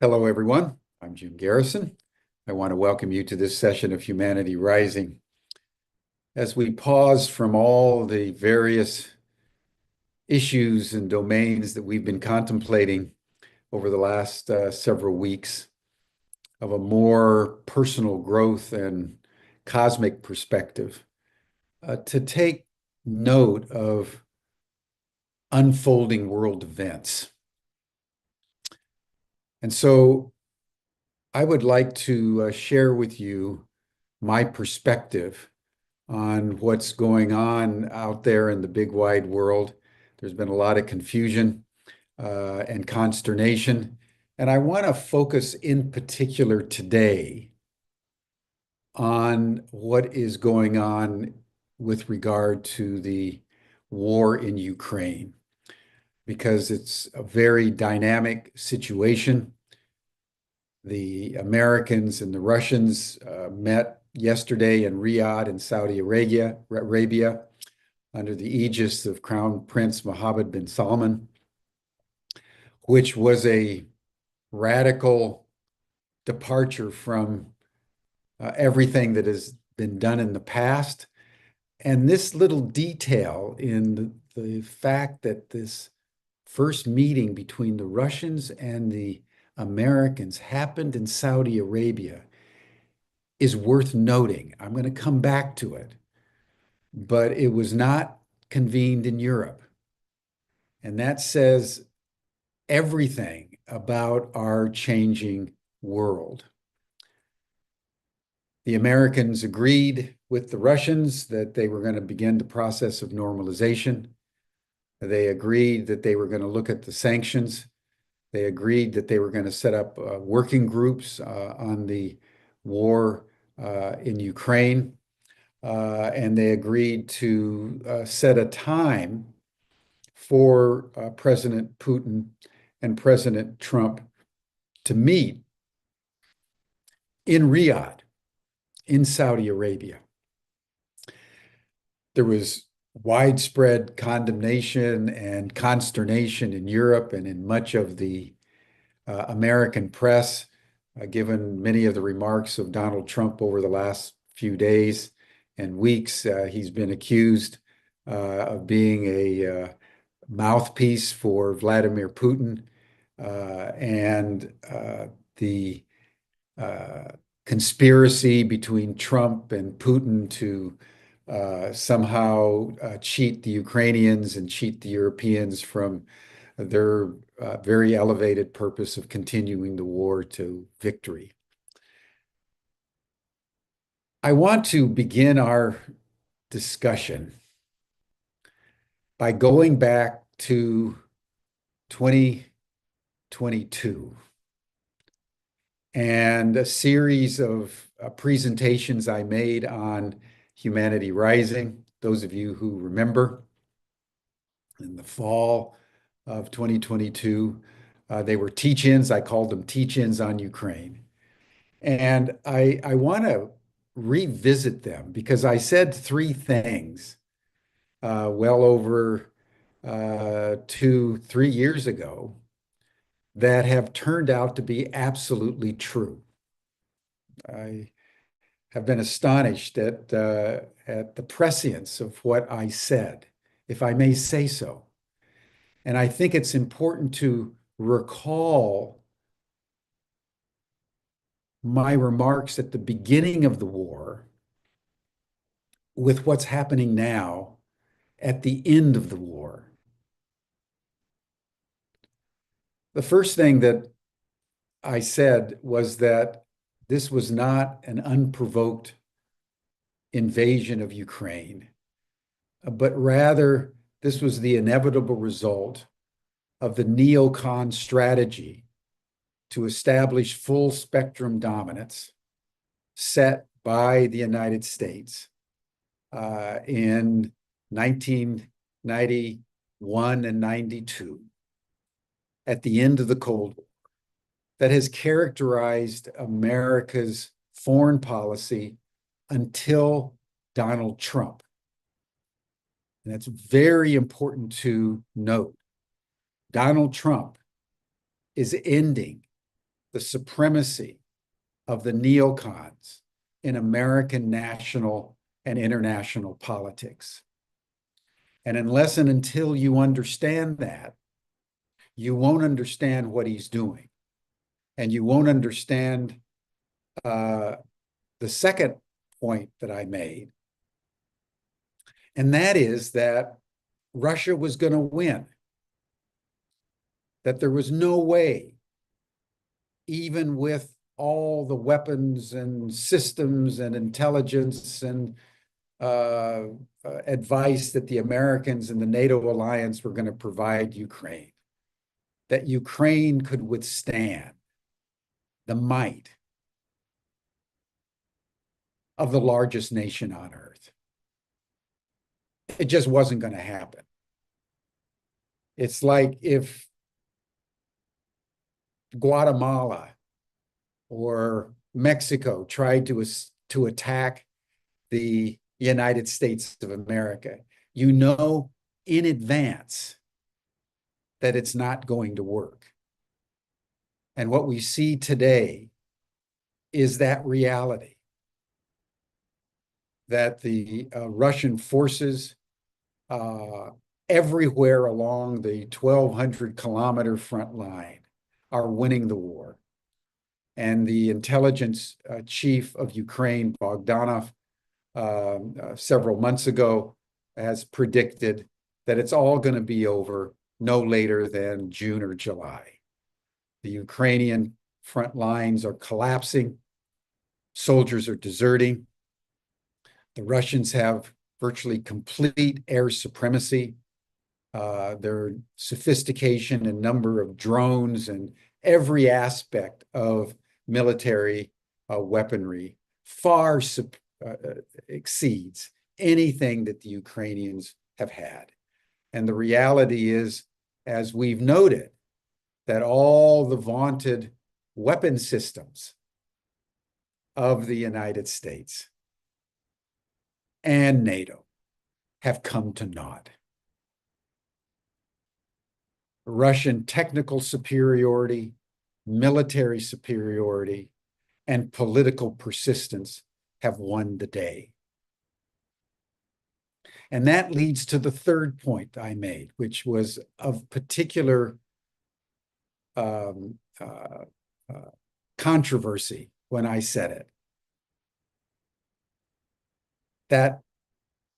Hello, everyone. I'm Jim Garrison. I want to welcome you to this session of Humanity Rising. As we pause from all the various issues and domains that we've been contemplating over the last several weeks of a more personal growth and cosmic perspective, to take note of unfolding world events. And so I would like to share with you my perspective on what's going on out there in the big wide world. There's been a lot of confusion and consternation. And I want to focus in particular today on what is going on with regard to the war in Ukraine, because it's a very dynamic situation. The Americans and the Russians met yesterday in Riyadh in Saudi Arabia, under the aegis of Crown Prince Mohammed bin Salman, which was a radical departure from everything that has been done in the past. And this little detail in the fact that this first meeting between the Russians and the Americans happened in Saudi Arabia is worth noting. I'm going to come back to it, but it was not convened in Europe. And that says everything about our changing world. The Americans agreed with the Russians that they were going to begin the process of normalization. They agreed that they were going to look at the sanctions. They agreed that they were going to set up working groups on the war in Ukraine. And they agreed to set a time for President Putin and President Trump to meet in Riyadh, in Saudi Arabia. There was widespread condemnation and consternation in Europe and in much of the American press, given many of the remarks of Donald Trump over the last few days and weeks. He's been accused of being a mouthpiece for Vladimir Putin, and the conspiracy between Trump and Putin to somehow cheat the Ukrainians and cheat the Europeans from their very elevated purpose of continuing the war to victory. I want to begin our discussion by going back to 2022 and a series of presentations I made on Humanity Rising. Those of you who remember, in the fall of 2022, they were teach-ins. I called them teach-ins on Ukraine. And I want to revisit them because I said three things well over 3 years ago that have turned out to be absolutely true. I have been astonished at the prescience of what I said, if I may say so. And I think it's important to recall my remarks at the beginning of the war with what's happening now at the end of the war. The first thing that I said was that this was not an unprovoked invasion of Ukraine, but rather this was the inevitable result of the neocon strategy to establish full spectrum dominance set by the United States in 1991 and 92, at the end of the Cold War, that has characterized America's foreign policy until Donald Trump. And that's very important to note. Donald Trump is ending the supremacy of the neocons in American national and international politics. And unless and until you understand that, you won't understand what he's doing. And you won't understand the second point that I made, and that is that Russia was going to win, that there was no way, even with all the weapons and systems and intelligence and advice that the Americans and the NATO alliance were going to provide Ukraine, that Ukraine could withstand the might of the largest nation on earth. It just wasn't going to happen. It's like if Guatemala or Mexico tried to attack the United States of America. You know in advance that it's not going to work. And what we see today is that reality, that the Russian forces everywhere along the 1,200-kilometer front line are winning the war. And the intelligence chief of Ukraine, Bogdanov, several months ago has predicted that it's all going to be over no later than June or July. The Ukrainian front lines are collapsing. Soldiers are deserting. The Russians have virtually complete air supremacy. Their sophistication and number of drones and every aspect of military weaponry far exceeds anything that the Ukrainians have had. And the reality is, as we've noted, that all the vaunted weapon systems of the United States and NATO have come to naught. Russian technical superiority, military superiority, and political persistence have won the day. And that leads to the third point I made, which was of particular controversy when I said it. That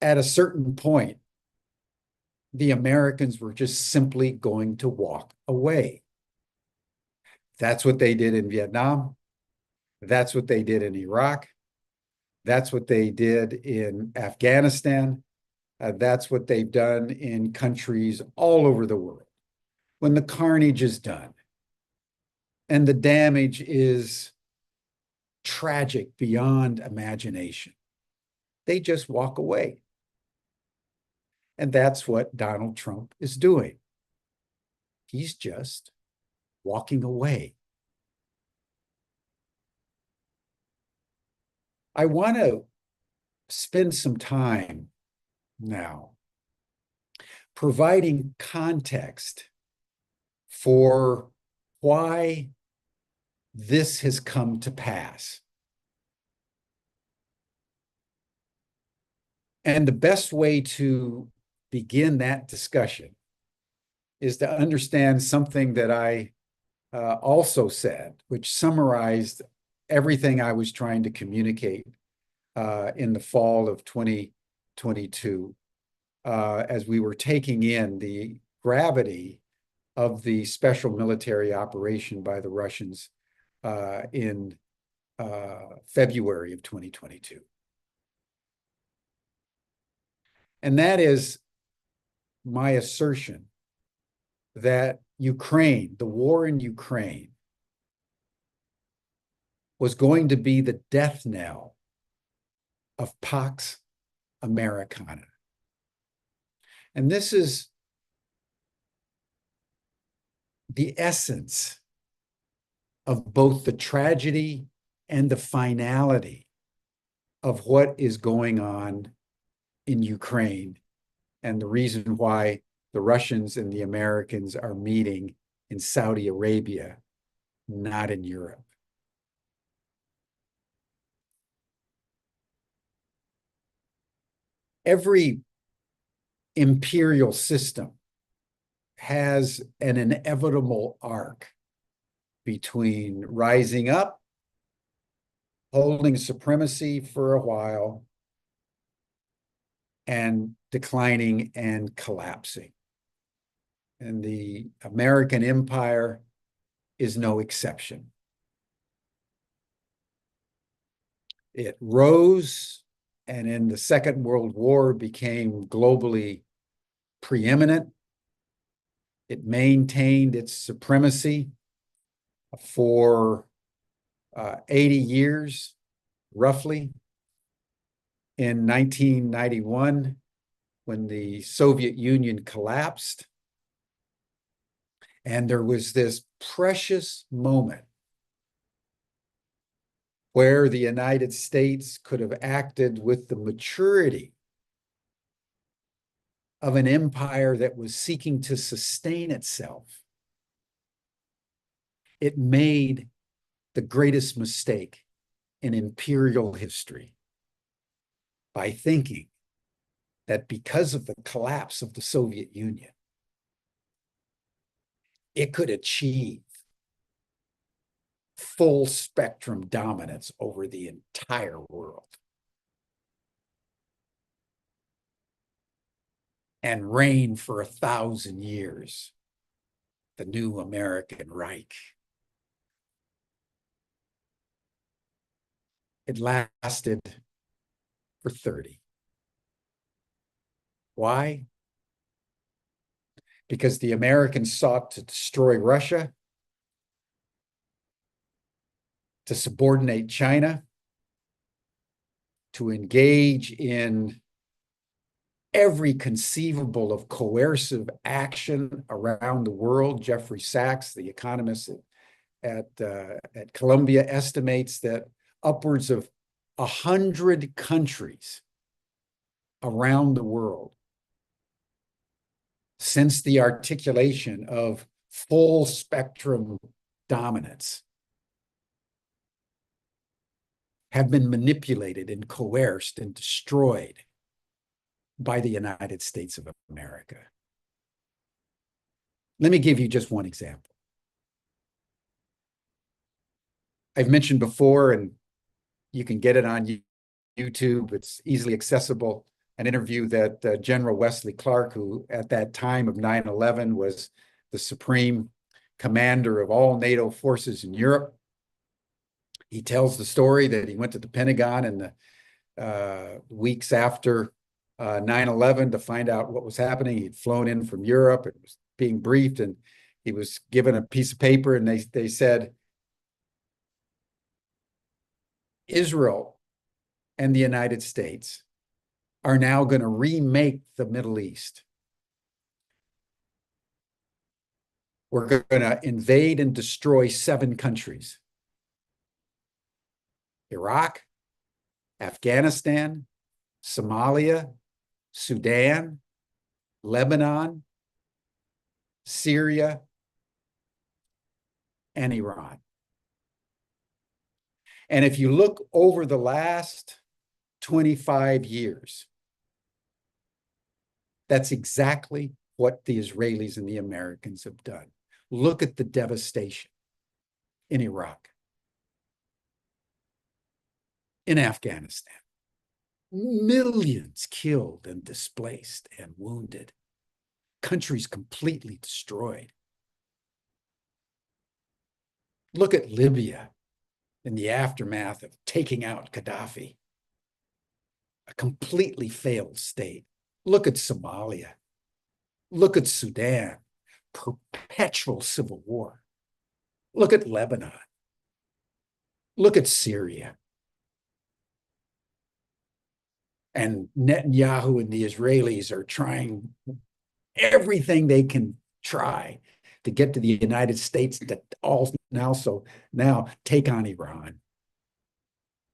at a certain point, the Americans were just simply going to walk away. That's what they did in Vietnam. That's what they did in Iraq. That's what they did in Afghanistan. That's what they've done in countries all over the world. When the carnage is done and the damage is tragic beyond imagination, they just walk away. And that's what Donald Trump is doing. He's just walking away. I want to spend some time now providing context for why this has come to pass. And the best way to begin that discussion is to understand something that I also said, which summarized everything I was trying to communicate in the fall of 2022 as we were taking in the gravity of the special military operation by the Russians in February of 2022. And that is my assertion that Ukraine, the war in Ukraine, was going to be the death knell of Pax Americana. And this is the essence of both the tragedy and the finality of what is going on in Ukraine, and the reason why the Russians and the Americans are meeting in Saudi Arabia not in Europe. Every imperial system has an inevitable arc between rising up, holding supremacy for a while, and declining and collapsing. And the American empire is no exception. It rose, and in the Second World War became globally preeminent. It maintained its supremacy for 80 years, roughly. In 1991, when the Soviet Union collapsed, and there was this precious moment where the United States could have acted with the maturity of an empire that was seeking to sustain itself. It made the greatest mistake in imperial history by thinking that because of the collapse of the Soviet Union, it could achieve full spectrum dominance over the entire world and reign for 1,000 years, the new American Reich. It lasted for 30. Why? Because the Americans sought to destroy Russia, to subordinate China, to engage in every conceivable of coercive action around the world. Jeffrey Sachs, the economist at Columbia, estimates that upwards of 100 countries around the world, since the articulation of full spectrum dominance, have been manipulated and coerced and destroyed by the United States of America. Let me give you just one example. I've mentioned before, and you can get it on YouTube, it's easily accessible, an interview that General Wesley Clark, who at that time of 9/11 was the supreme commander of all NATO forces in Europe. He tells the story that he went to the Pentagon in the weeks after 9/11 to find out what was happening. He'd flown in from Europe and was being briefed, and he was given a piece of paper, and they said, Israel and the United States are now going to remake the Middle East. We're going to invade and destroy 7 countries: Iraq, Afghanistan, Somalia, Sudan, Lebanon, Syria, and Iran. And if you look over the last 25 years, that's exactly what the Israelis and the Americans have done. Look at the devastation in Iraq, in Afghanistan. Millions killed and displaced and wounded. Countries completely destroyed. Look at Libya in the aftermath of taking out Gaddafi, a completely failed state. Look at Somalia. Look at Sudan, perpetual civil war. Look at Lebanon. Look at Syria. And Netanyahu and the Israelis are trying everything they can try to get to the United States to also now take on Iran.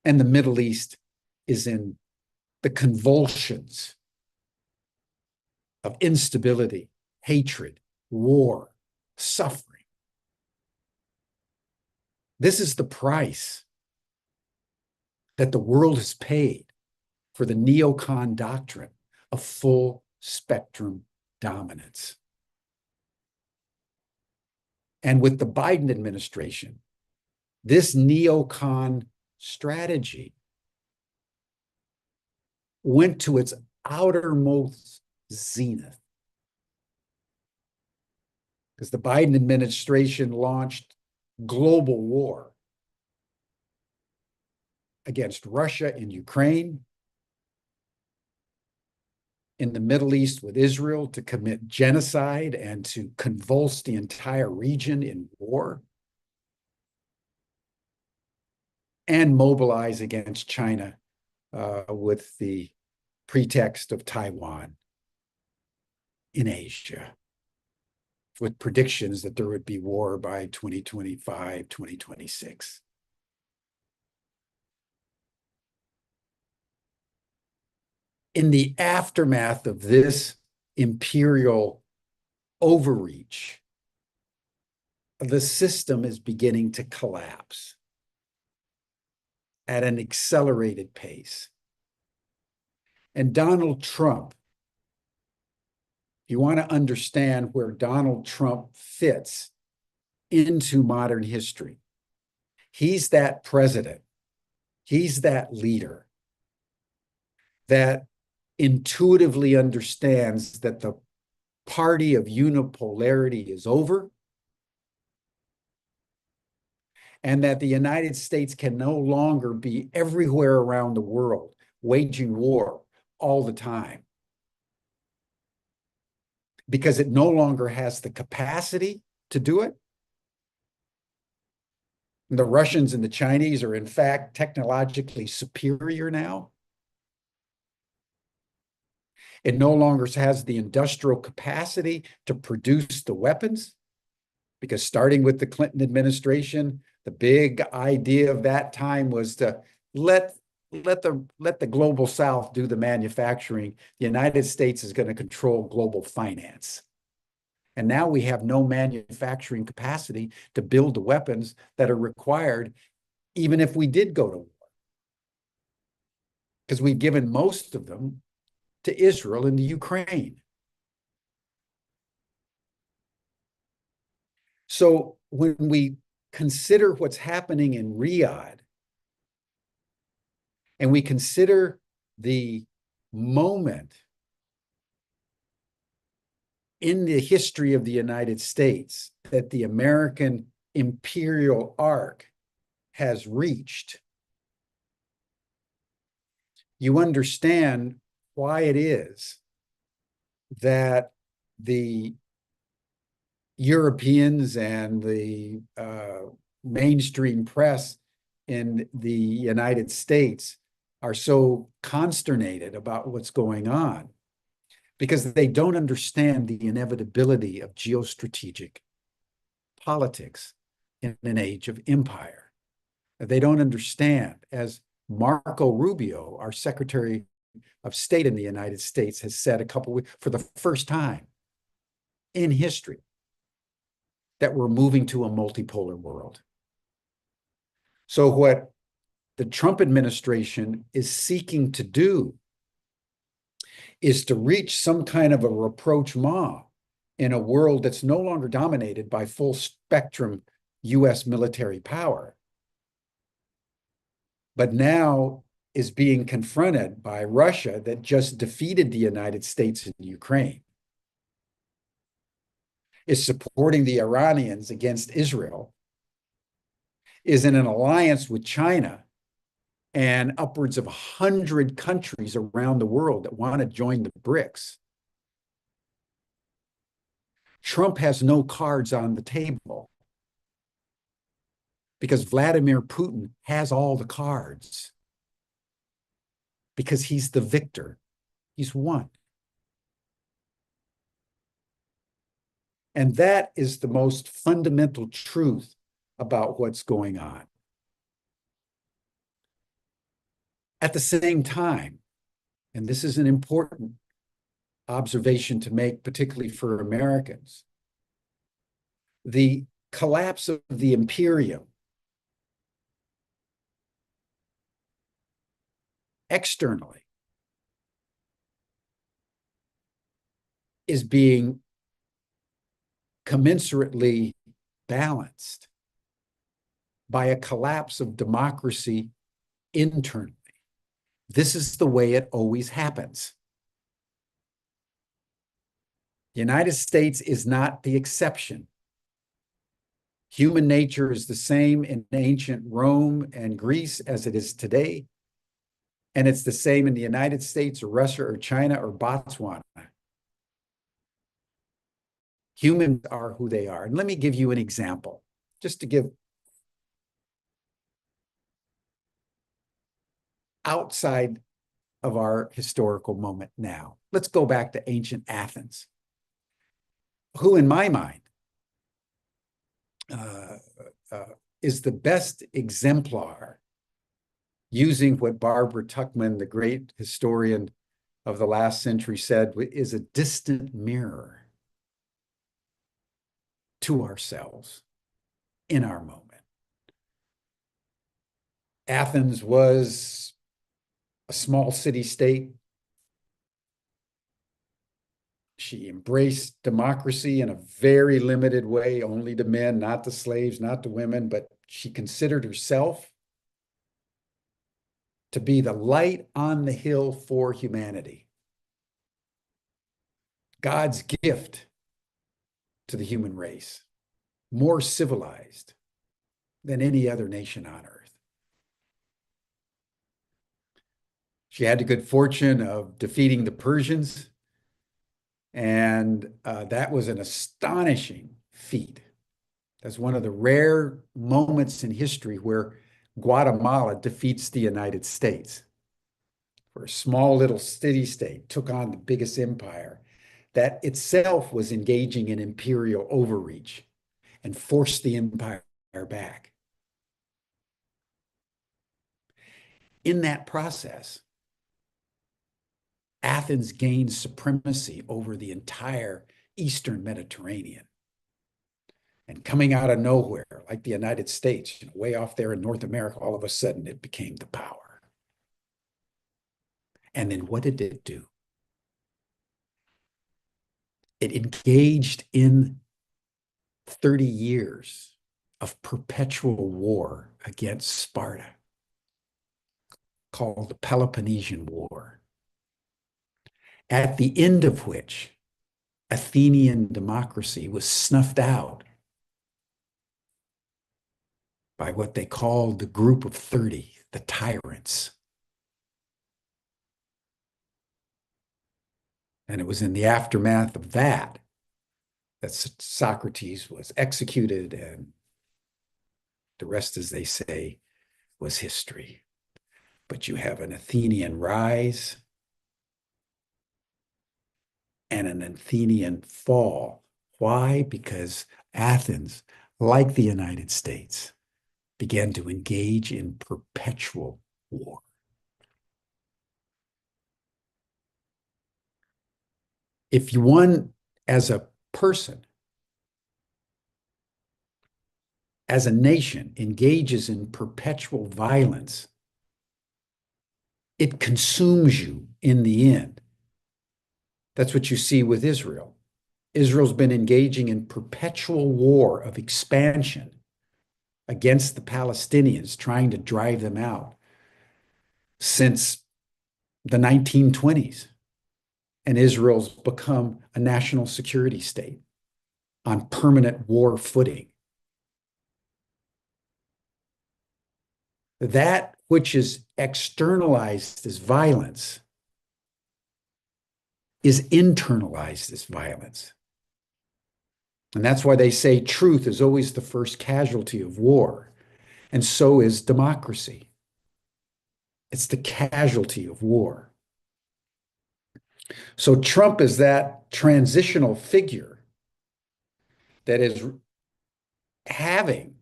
And the Middle East is in the convulsions of instability, hatred, war, suffering. This is the price that the world has paid for the neocon doctrine of full spectrum dominance. And with the Biden administration, this neocon strategy went to its outermost zenith, because the Biden administration launched global war against Russia in Ukraine, in the Middle East with Israel, to commit genocide and to convulse the entire region in war, and mobilize against China with the pretext of Taiwan in Asia, with predictions that there would be war by 2025, 2026. In the aftermath of this imperial overreach, the system is beginning to collapse at an accelerated pace. And Donald Trump, if you want to understand where Donald Trump fits into modern history, he's that president, he's that leader that intuitively understands that the party of unipolarity is over, and that the United States can no longer be everywhere around the world waging war all the time, because it no longer has the capacity to do it. The Russians and the Chinese are, in fact, technologically superior now. It no longer has the industrial capacity to produce the weapons, because starting with the Clinton administration, the big idea of that time was to let the global South do the manufacturing. The United States is going to control global finance. And now we have no manufacturing capacity to build the weapons that are required, even if we did go to war, because we've given most of them to Israel and the Ukraine. So when we consider what's happening in Riyadh, and we consider the moment in the history of the United States that the American imperial arc has reached, you understand why it is that the Europeans and the mainstream press in the United States are so consternated about what's going on, because they don't understand the inevitability of geostrategic politics in an age of empire. They don't understand, as Marco Rubio, our Secretary of State in the United States, has said for the first time in history, that we're moving to a multipolar world. So what the Trump administration is seeking to do is to reach some kind of a rapprochement in a world that's no longer dominated by full spectrum US military power, but now is being confronted by Russia, that just defeated the United States in Ukraine, is supporting the Iranians against Israel, is in an alliance with China and upwards of 100 countries around the world that want to join the BRICS. Trump has no cards on the table, because Vladimir Putin has all the cards, because he's the victor. He's won. And that is the most fundamental truth about what's going on. At the same time, and this is an important observation to make, particularly for Americans, the collapse of the Imperial externally is being commensurately balanced by a collapse of democracy internally. This is the way it always happens. The United States is not the exception. Human nature is the same in ancient Rome and Greece as it is today. And it's the same in the United States or Russia or China or Botswana. Humans are who they are. And let me give you an example, just to give outside of our historical moment now. Let's go back to ancient Athens, who in my mind is the best exemplar, using what Barbara Tuchman, the great historian of the last century, said is a distant mirror to ourselves in our moment. Athens was a small city-state. She embraced democracy in a very limited way, only to men, not to slaves, not to women, but she considered herself to be the light on the hill for humanity, God's gift to the human race, more civilized than any other nation on earth. She had the good fortune of defeating the Persians, and that was an astonishing feat. That's one of the rare moments in history where Guatemala defeats the United States, where a small little city-state took on the biggest empire that itself was engaging in imperial overreach and forced the empire back. In that process, Athens gained supremacy over the entire Eastern Mediterranean. And coming out of nowhere, like the United States, way off there in North America, all of a sudden it became the power. And then what did it do? It engaged in 30 years of perpetual war against Sparta, called the Peloponnesian War, at the end of which Athenian democracy was snuffed out by what they called the Group of 30, the tyrants. And it was in the aftermath of that that Socrates was executed, and the rest, as they say, was history. But you have an Athenian rise and an Athenian fall. Why? Because Athens, like the United States, began to engage in perpetual war. If one, as a person, as a nation, engages in perpetual violence, it consumes you in the end. That's what you see with Israel. Israel's been engaging in perpetual war of expansion against the Palestinians, trying to drive them out since the 1920s. And Israel's become a national security state on permanent war footing. That which is externalized as violence is internalized as violence. And that's why they say truth is always the first casualty of war. And so is democracy. It's the casualty of war. So Trump is that transitional figure that is having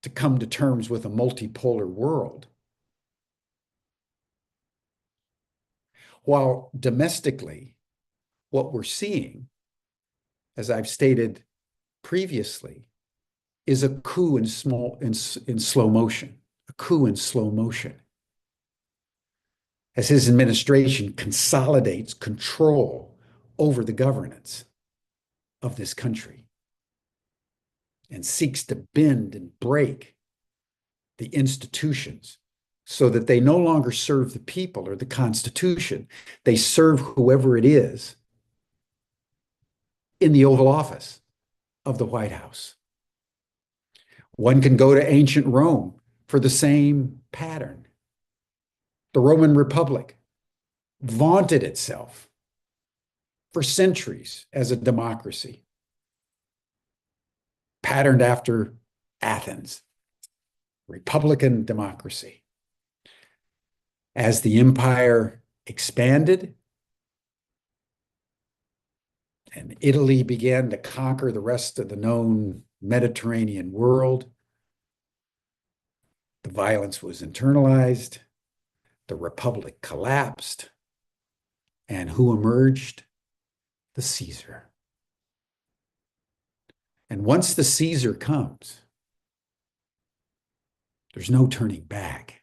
to come to terms with a multipolar world. While domestically, what we're seeing, as I've stated previously, is a coup in slow motion, a coup in slow motion. as his administration consolidates control over the governance of this country and seeks to bend and break the institutions so that they no longer serve the people or the Constitution. They serve whoever it is in the Oval Office of the White House. One can go to ancient Rome for the same pattern. The Roman Republic vaunted itself for centuries as a democracy, patterned after Athens, republican democracy. As the empire expanded and Italy began to conquer the rest of the known Mediterranean world, the violence was internalized, the republic collapsed, and who emerged? The Caesar. And once the Caesar comes, there's no turning back.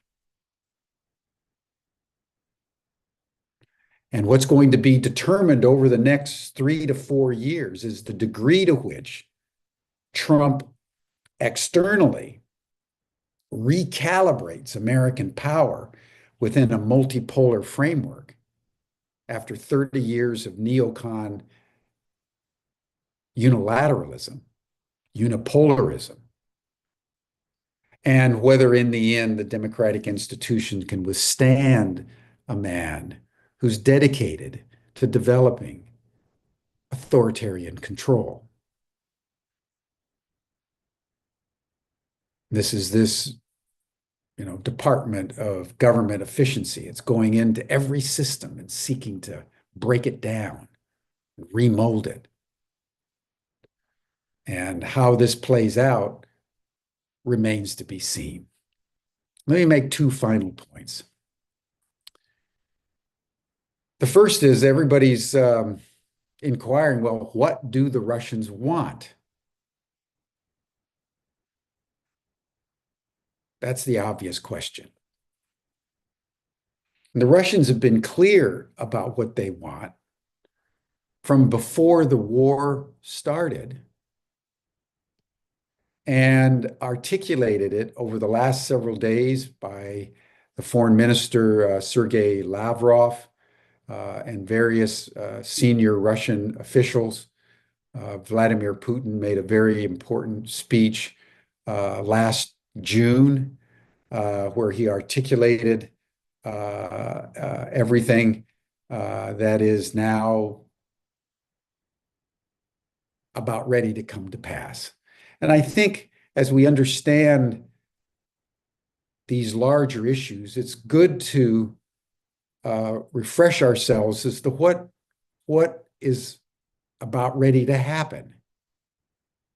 And what's going to be determined over the next 3 to 4 years is the degree to which Trump externally recalibrates American power within a multipolar framework after 30 years of neocon unilateralism, unipolarism, and whether in the end the democratic institution can withstand a man who's dedicated to developing authoritarian control. This is this, Department of Government Efficiency. It's going into every system and seeking to break it down, remold it. And how this plays out remains to be seen. Let me make 2 final points. The first is everybody's inquiring, well, what do the Russians want? That's the obvious question. And the Russians have been clear about what they want from before the war started and articulated it over the last several days by the foreign minister, Sergei Lavrov, and various senior Russian officials. Vladimir Putin made a very important speech last June, where he articulated everything that is now about ready to come to pass. And I think as we understand these larger issues, it's good to refresh ourselves as to what is about ready to happen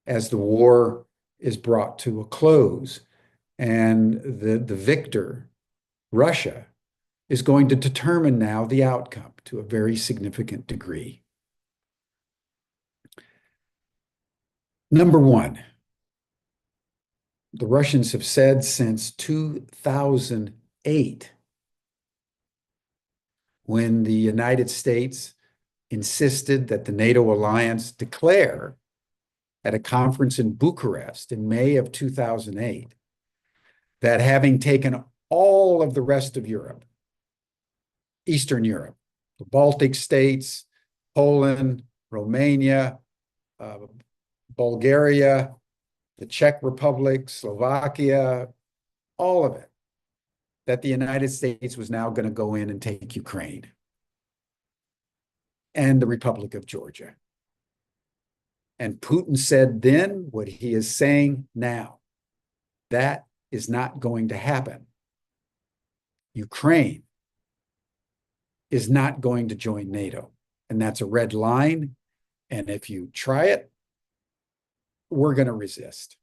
as the war is brought to a close. And the victor, Russia, is going to determine now the outcome to a very significant degree. Number one, the Russians have said since 2008, when the United States insisted that the NATO alliance declare at a conference in Bucharest in May of 2008, that having taken all of the rest of Europe, Eastern Europe, the Baltic states, Poland, Romania, Bulgaria, the Czech Republic, Slovakia, all of it, that the United States was now going to go in and take Ukraine and the Republic of Georgia. And Putin said then what he is saying now. That is not going to happen. Ukraine is not going to join NATO. And that's a red line. And if you try it, we're going to resist.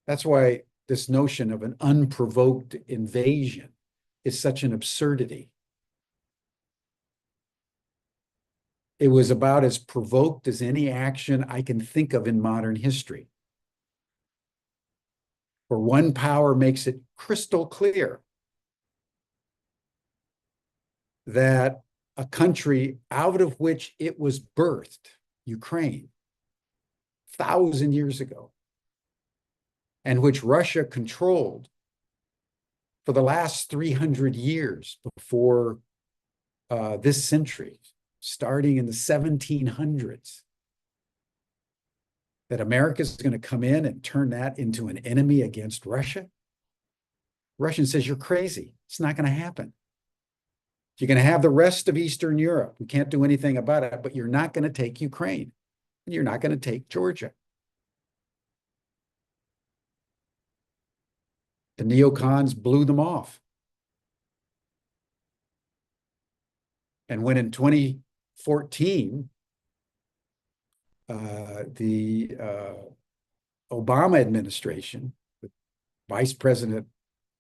That's why this notion of an unprovoked invasion is such an absurdity. It was about as provoked as any action I can think of in modern history, where one power makes it crystal clear that a country out of which it was birthed, Ukraine, 1,000 years ago, and which Russia controlled for the last 300 years before this century, starting in the 1700s, that America is going to come in and turn that into an enemy against Russia? Russia says, you're crazy. It's not going to happen. You're going to have the rest of Eastern Europe. We can't do anything about it, but you're not going to take Ukraine. And you're not going to take Georgia. The neocons blew them off. And when in 2014, the Obama administration, with Vice President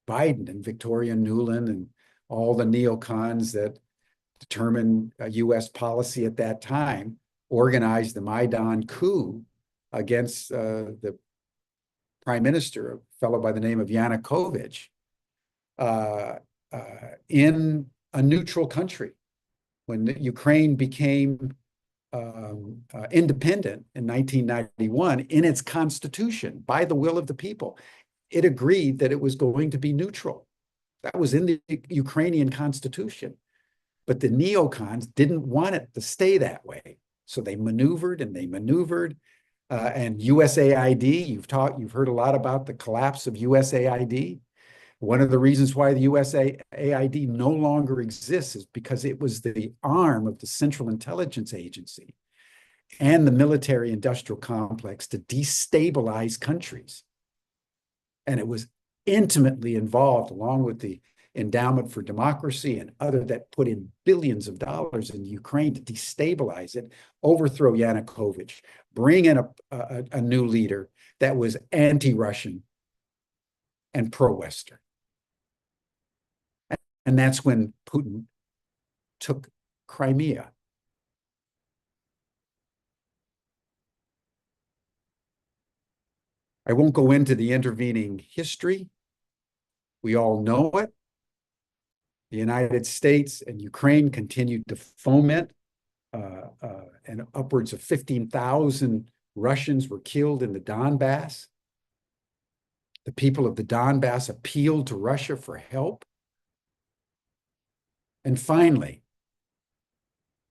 Biden and Victoria Nuland and all the neocons that determined U.S. policy at that time, organized the Maidan coup against the prime minister, a fellow by the name of Yanukovych, in a neutral country. When Ukraine became independent in 1991, in its constitution, by the will of the people, it agreed that it was going to be neutral. That was in the Ukrainian constitution. But the neocons didn't want it to stay that way. So they maneuvered and they maneuvered. And USAID, you've heard a lot about the collapse of USAID. One of the reasons why the USAID no longer exists is because it was the arm of the Central Intelligence Agency and the military-industrial complex to destabilize countries. And it was intimately involved, along with the Endowment for Democracy and other, that put in billions of dollars in Ukraine to destabilize it, overthrow Yanukovych, bring in a new leader that was anti-Russian and pro-Western. And that's when Putin took Crimea. I won't go into the intervening history. We all know it. The United States and Ukraine continued to foment, and upwards of 15,000 Russians were killed in the Donbass. The people of the Donbass appealed to Russia for help. And finally,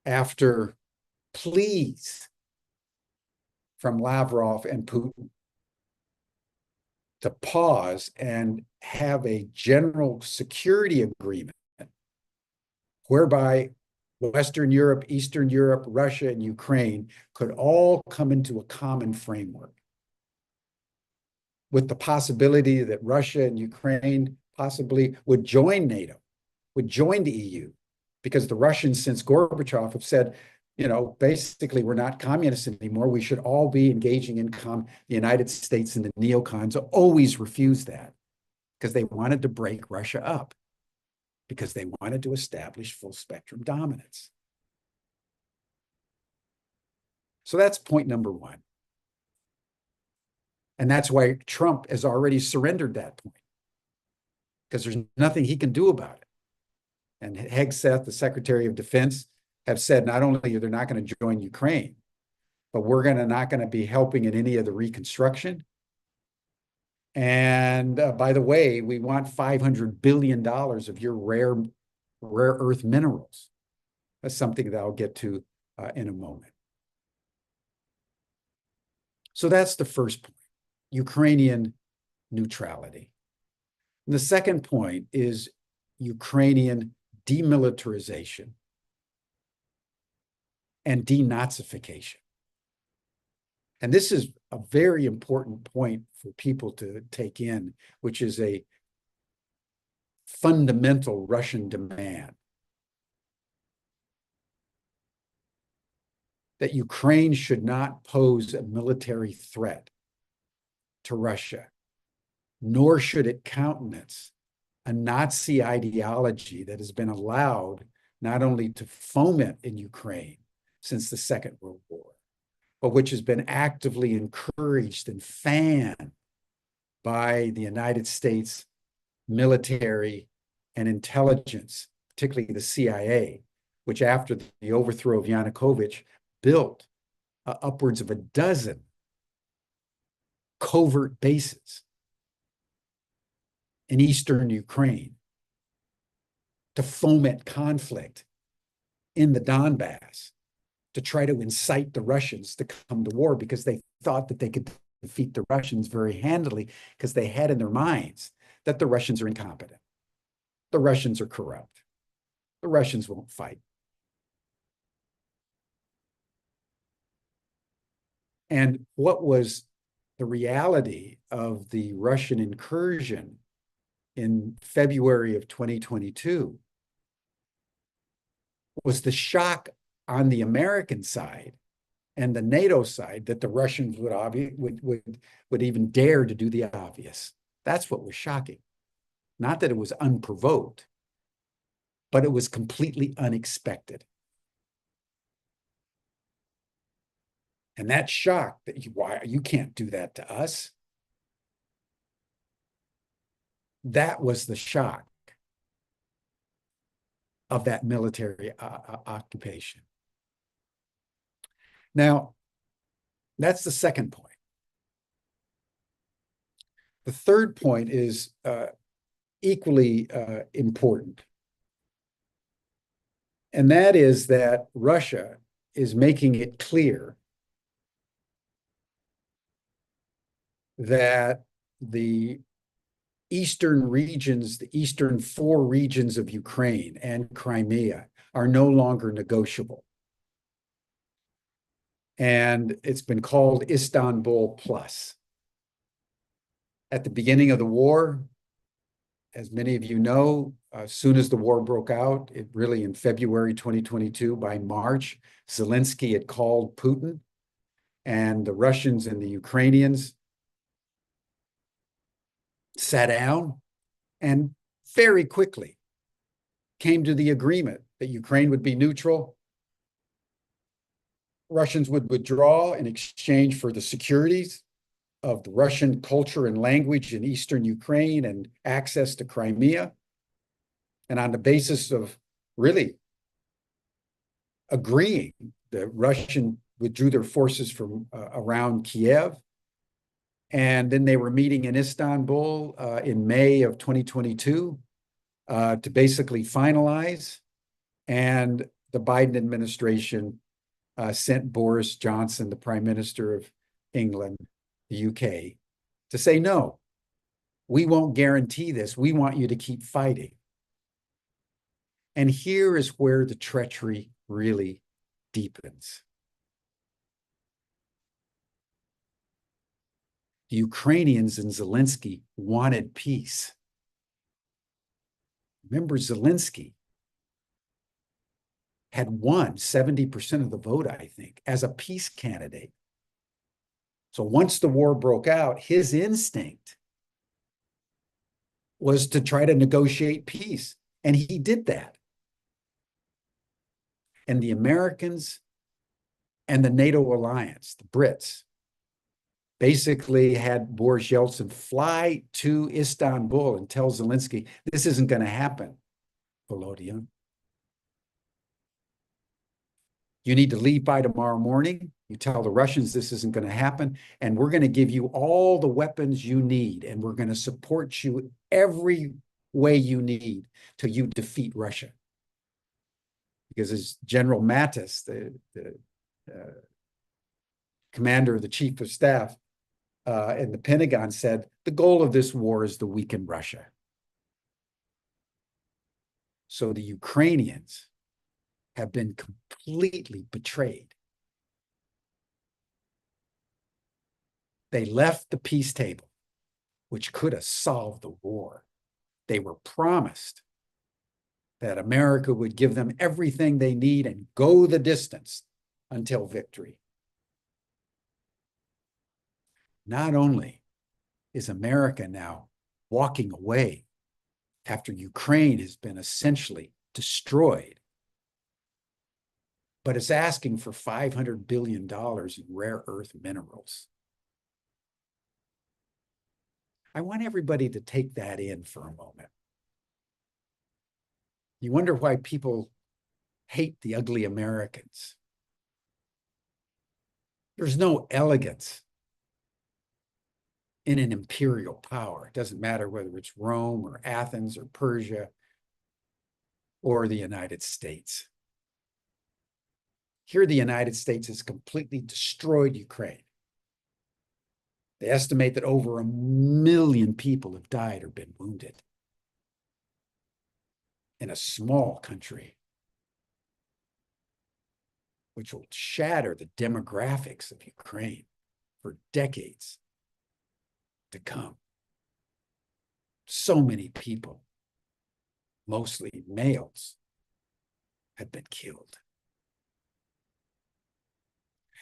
after pleas from Lavrov and Putin to pause and have a general security agreement whereby Western Europe, Eastern Europe, Russia, and Ukraine could all come into a common framework, with the possibility that Russia and Ukraine possibly would join NATO, would join the EU, because the Russians, since Gorbachev, have said, basically, we're not communists anymore. We should all be engaging in the United States and the neocons always refused that because they wanted to break Russia up, because they wanted to establish full spectrum dominance. So that's point number one. And that's why Trump has already surrendered that point, because there's nothing he can do about it. And Hegseth, the Secretary of Defense, have said not only are they not going to join Ukraine, but we're not going to be helping in any of the reconstruction. And by the way, we want $500 billion of your rare earth minerals. That's something that I'll get to in a moment. So that's the first point, Ukrainian neutrality. And the second point is Ukrainian demilitarization and denazification. And this is a very important point for people to take in, which is a fundamental Russian demand. That Ukraine should not pose a military threat to Russia, nor should it countenance a Nazi ideology that has been allowed not only to foment in Ukraine since the Second World War, but which has been actively encouraged and fanned by the United States military and intelligence particularly the CIA, which after the overthrow of Yanukovych built upwards of a dozen covert bases in eastern Ukraine to foment conflict in the Donbass, to try to incite the Russians to come to war, because they thought that they could defeat the Russians very handily, because they had in their minds that the Russians are incompetent. The Russians are corrupt. The Russians won't fight. And what was the reality of the Russian incursion in February of 2022 was the shock on the American side and the NATO side that the Russians would even dare to do the obvious. That's what was shocking. Not that it was unprovoked, but it was completely unexpected. And that shock that why you can't do that to us. That was the shock of that military occupation. Now, that's the second point. The third point is equally important. And that is that Russia is making it clear that the eastern regions, the eastern 4 regions of Ukraine and Crimea are no longer negotiable. And it's been called Istanbul Plus. At the beginning of the war, as many of you know, as soon as the war broke out, it really in February 2022, by March, Zelensky had called Putin, and the Russians and the Ukrainians sat down and very quickly came to the agreement that Ukraine would be neutral. Russians would withdraw in exchange for the securities of the Russian culture and language in eastern Ukraine and access to Crimea. And on the basis of really agreeing, the Russian withdrew their forces from around Kiev. And then they were meeting in Istanbul in May of 2022 to basically finalize. And the Biden administration sent Boris Johnson, the Prime Minister of England, the UK, to say, no, we won't guarantee this. We want you to keep fighting. And here is where the treachery really deepens. The Ukrainians and Zelensky wanted peace. Remember, Zelensky had won 70% of the vote, I think, as a peace candidate. So once the war broke out, his instinct was to try to negotiate peace. And he did that. And the Americans and the NATO alliance, the Brits, basically had Boris Yeltsin fly to Istanbul and tell Zelensky, this isn't going to happen, Volodya. You need to leave by tomorrow morning. You tell the Russians this isn't going to happen, and we're going to give you all the weapons you need, and we're going to support you every way you need till you defeat Russia. Because as General Mattis, the commander of the chief of staff in the Pentagon said, the goal of this war is to weaken Russia. So the Ukrainians have been completely betrayed. They left the peace table, which could have solved the war. They were promised that America would give them everything they need and go the distance until victory. Not only is America now walking away after Ukraine has been essentially destroyed, but it's asking for $500 billion in rare earth minerals. I want everybody to take that in for a moment. You wonder why people hate the ugly Americans. There's no elegance in an imperial power. It doesn't matter whether it's Rome or Athens or Persia or the United States. Here, the United States has completely destroyed Ukraine. They estimate that over 1 million people have died or been wounded in a small country, which will shatter the demographics of Ukraine for decades to come. So many people, mostly males, have been killed.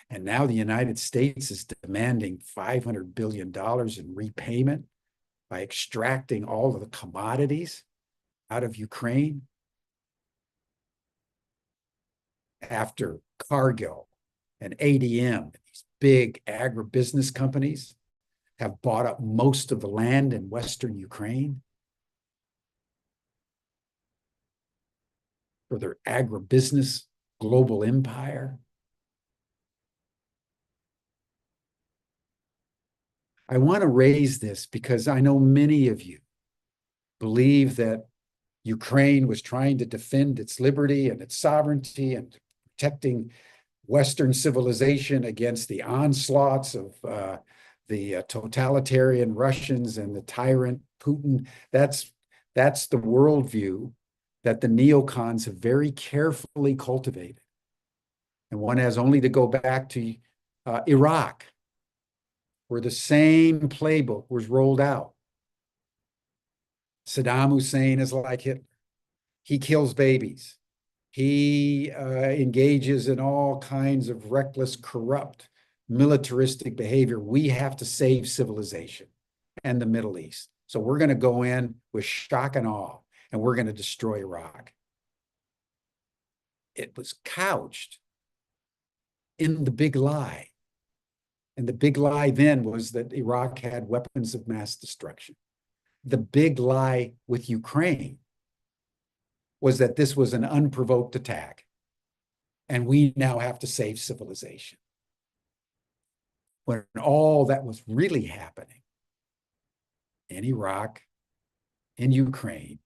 And now the United States is demanding $500 billion in repayment by extracting all of the commodities out of Ukraine after Cargill and ADM, these big agribusiness companies, have bought up most of the land in Western Ukraine for their agribusiness global empire. I want to raise this because I know many of you believe that Ukraine was trying to defend its liberty and its sovereignty and protecting Western civilization against the onslaughts of the totalitarian Russians and the tyrant Putin. That's the worldview that the neocons have very carefully cultivated. And one has only to go back to Iraq, where the same playbook was rolled out. Saddam Hussein is like Hitler. He kills babies. He engages in all kinds of reckless, corrupt, militaristic behavior. We have to save civilization and the Middle East. So we're going to go in with shock and awe, and we're going to destroy Iraq. It was couched in the big lie. And the big lie then was that Iraq had weapons of mass destruction. The big lie with Ukraine was that this was an unprovoked attack, and we now have to save civilization. When all that was really happening in Iraq, in Ukraine,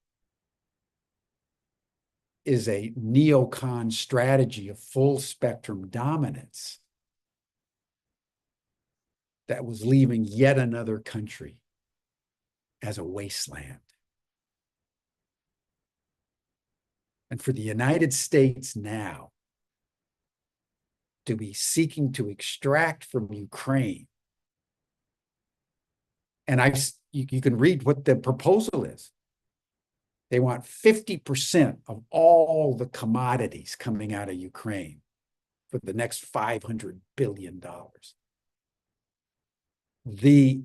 is a neocon strategy of full spectrum dominance that was leaving yet another country as a wasteland. And for the United States now to be seeking to extract from Ukraine, and you can read what the proposal is. They want 50% of all the commodities coming out of Ukraine for the next $500 billion. The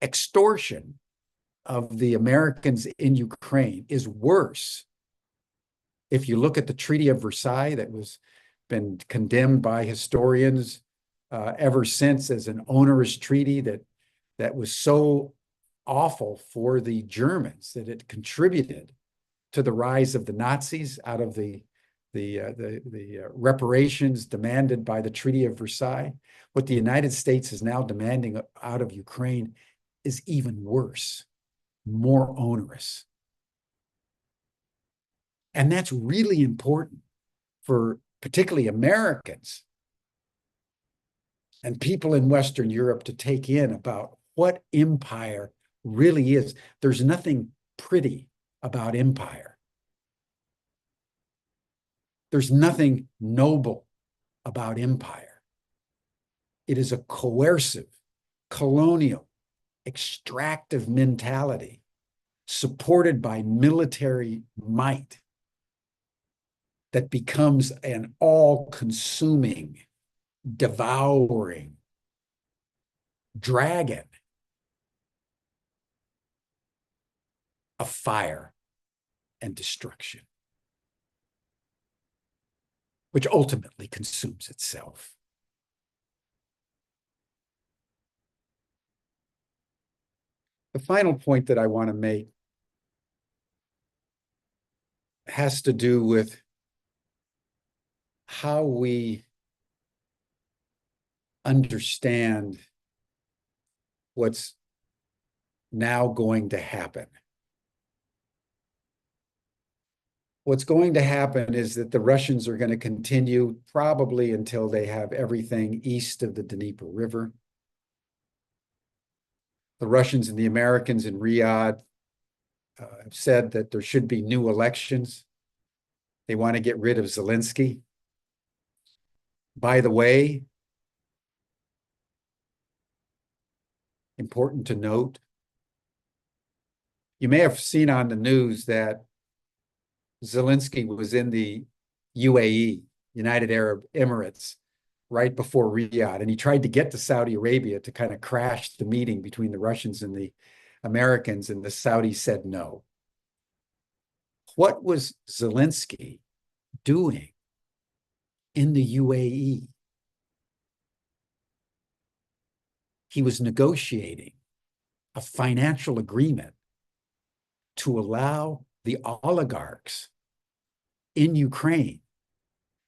extortion of the Americans in Ukraine is worse. If you look at the Treaty of Versailles that was been condemned by historians ever since as an onerous treaty that was so awful for the Germans that it contributed to the rise of the Nazis out of the reparations demanded by the Treaty of Versailles. What the United States is now demanding out of Ukraine is even worse, more onerous. And that's really important for particularly Americans and people in Western Europe to take in about what empire really is. There's nothing pretty about empire. There's nothing noble about empire. It is a coercive, colonial, extractive mentality supported by military might that becomes an all-consuming, devouring dragon of fire and destruction, which ultimately consumes itself. The final point that I want to make has to do with how we understand what's now going to happen. What's going to happen is that the Russians are going to continue probably until they have everything east of the Dnieper River. The Russians and the Americans in Riyadh have said that there should be new elections. They want to get rid of Zelensky. By the way, important to note, you may have seen on the news that Zelensky was in the UAE, United Arab Emirates, right before Riyadh, and he tried to get to Saudi Arabia to kind of crash the meeting between the Russians and the Americans, and the Saudis said no. What was Zelensky doing in the UAE? He was negotiating a financial agreement to allow the oligarchs in Ukraine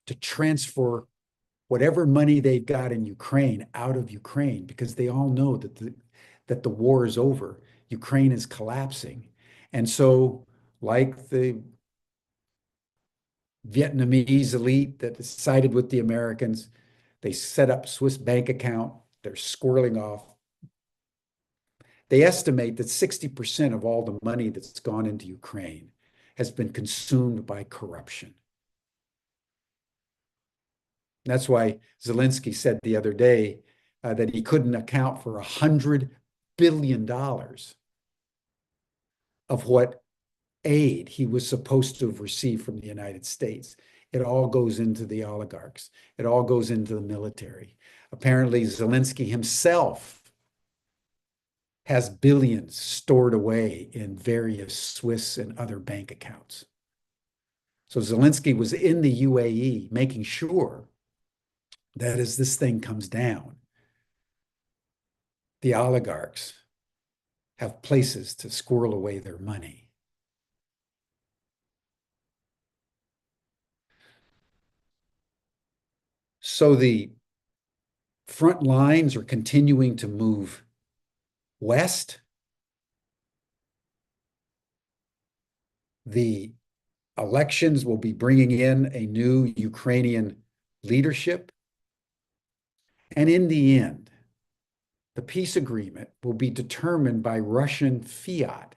to transfer whatever money they've got in Ukraine out of Ukraine, because they all know that the war is over. Ukraine is collapsing. And so, like the Vietnamese elite that sided with the Americans, they set up Swiss bank account. They're squirreling off. They estimate that 60% of all the money that's gone into Ukraine has been consumed by corruption. That's why Zelensky said the other day that he couldn't account for $100 billion of what aid he was supposed to have received from the United States. It all goes into the oligarchs. It all goes into the military. Apparently, Zelensky himself has billions stored away in various Swiss and other bank accounts. So Zelensky was in the UAE making sure that as this thing comes down, the oligarchs have places to squirrel away their money. So the front lines are continuing to move west. The elections will be bringing in a new Ukrainian leadership. And in the end, the peace agreement will be determined by Russian fiat,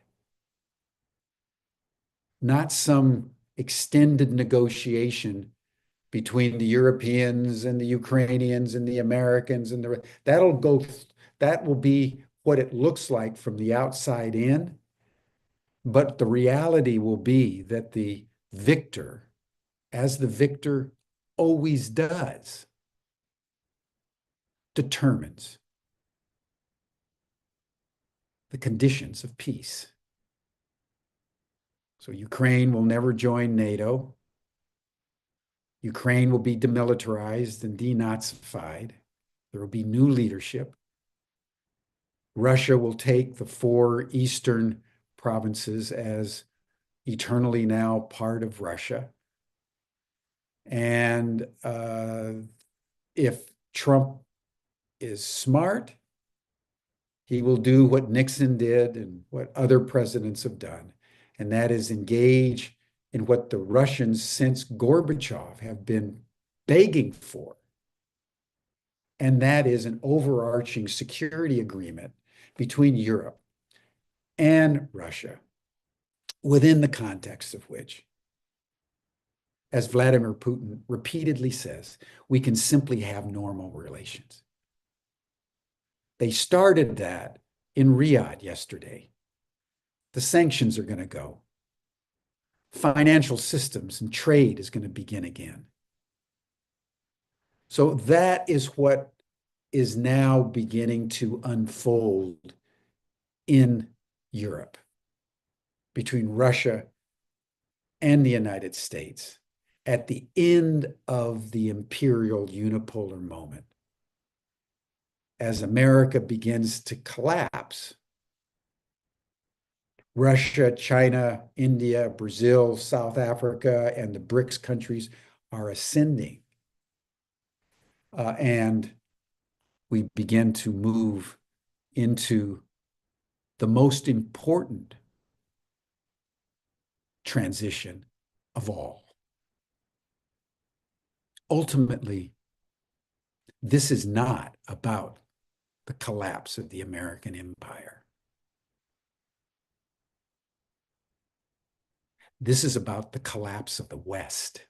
not some extended negotiation between the Europeans and the Ukrainians and the Americans and that will be what it looks like from the outside in. But the reality will be that the victor, as the victor always does, determines the conditions of peace. So Ukraine will never join NATO. Ukraine will be demilitarized and denazified. There will be new leadership. Russia will take the 4 eastern provinces as eternally now part of Russia. And if Trump is smart, he will do what Nixon did and what other presidents have done, and that is engage in what the Russians since Gorbachev have been begging for. And that is an overarching security agreement between Europe and Russia, within the context of which, as Vladimir Putin repeatedly says, we can simply have normal relations. They started that in Riyadh yesterday. The sanctions are going to go. Financial systems and trade is going to begin again. So that is what is now beginning to unfold in Europe between Russia and the United States at the end of the imperial unipolar moment. As America begins to collapse, Russia, China, India, Brazil, South Africa, and the BRICS countries are ascending. And we begin to move into the most important transition of all. Ultimately, this is not about the collapse of the American empire. This is about the collapse of the West,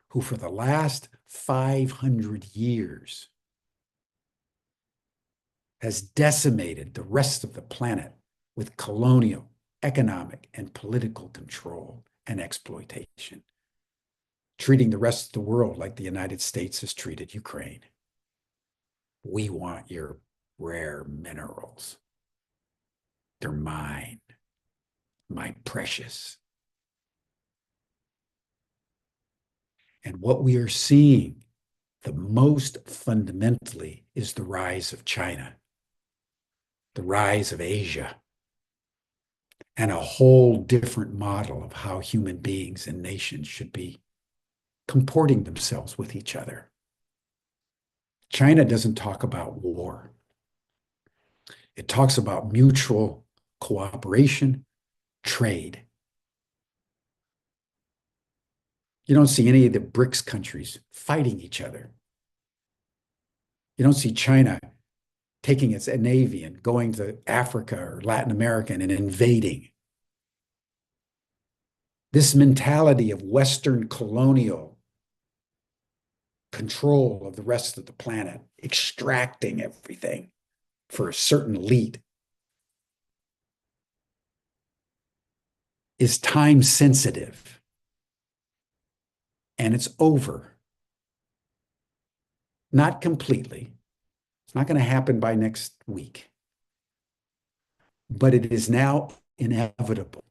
who for the last 500 years has decimated the rest of the planet with colonial, economic, and political control and exploitation, treating the rest of the world like the United States has treated Ukraine. We want your rare minerals. They're mine, my precious. And what we are seeing the most fundamentally is the rise of China, the rise of Asia, and a whole different model of how human beings and nations should be comporting themselves with each other. China doesn't talk about war. It talks about mutual cooperation, trade. You don't see any of the BRICS countries fighting each other. You don't see China taking its navy and going to Africa or Latin America and invading. This mentality of Western colonial control of the rest of the planet, extracting everything for a certain elite, is time sensitive. And it's over. Not completely. It's not going to happen by next week. But it is now inevitable.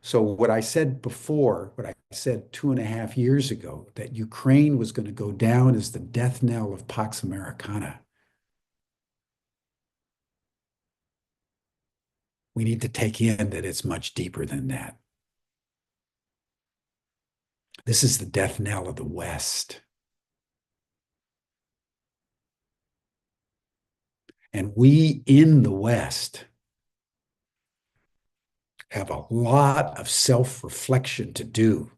So what I said before, what I said 2.5 years ago, that Ukraine was going to go down as the death knell of Pax Americana, we need to take in that it's much deeper than that. This is the death knell of the West. And we in the West have a lot of self-reflection to do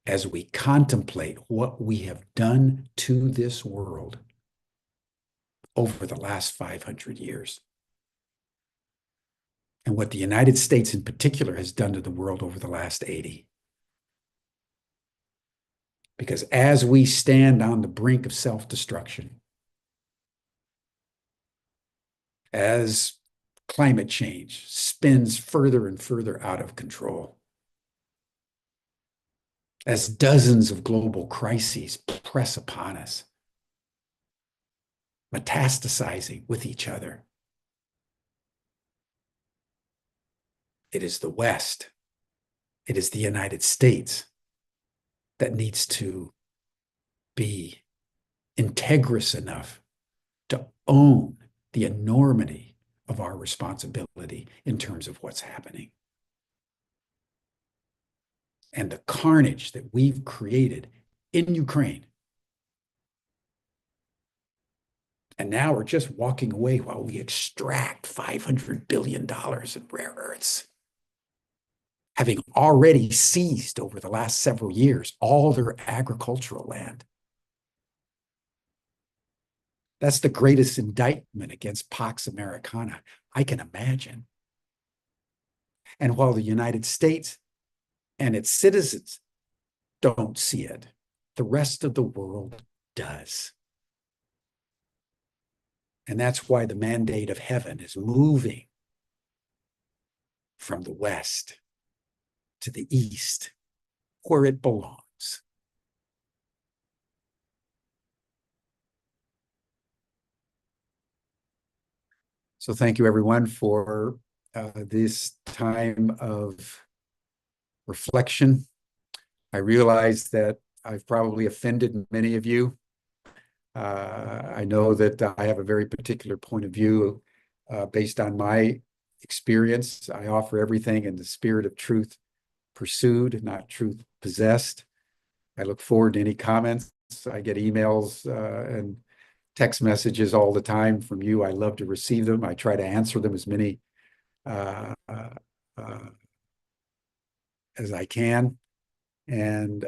as we contemplate what we have done to this world over the last 500 years. And what the United States in particular has done to the world over the last 80. Because as we stand on the brink of self-destruction, as climate change spins further and further out of control, as dozens of global crises press upon us, metastasizing with each other, it is the West, it is the United States that needs to be integrous enough to own the enormity of our responsibility in terms of what's happening. And the carnage that we've created in Ukraine. And now we're just walking away while we extract $500 billion in rare earths, having already seized over the last several years all their agricultural land. That's the greatest indictment against Pax Americana I can imagine. And while the United States and its citizens don't see it, the rest of the world does. And that's why the mandate of heaven is moving from the West to the East, where it belongs. So thank you, everyone, for this time of reflection. I realize that I've probably offended many of you. I know that I have a very particular point of view based on my experience. I offer everything in the spirit of truth pursued, not truth possessed. I look forward to any comments. I get emails and text messages all the time from you. I love to receive them. I try to answer them as many as I can. And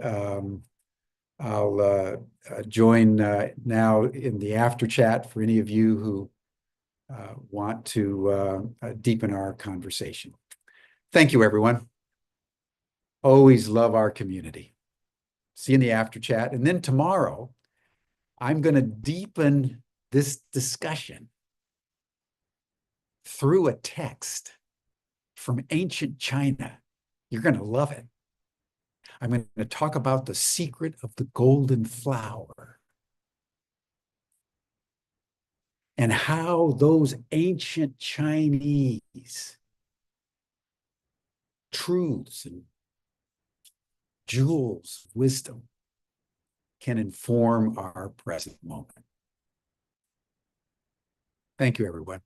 I'll join now in the after chat for any of you who want to deepen our conversation. Thank you, everyone. Always love our community. See you in the after chat. And then tomorrow, I'm going to deepen this discussion through a text from ancient China. You're going to love it. I'm going to talk about the secret of the golden flower and how those ancient Chinese truths and jewels of wisdom can inform our present moment. Thank you, everyone.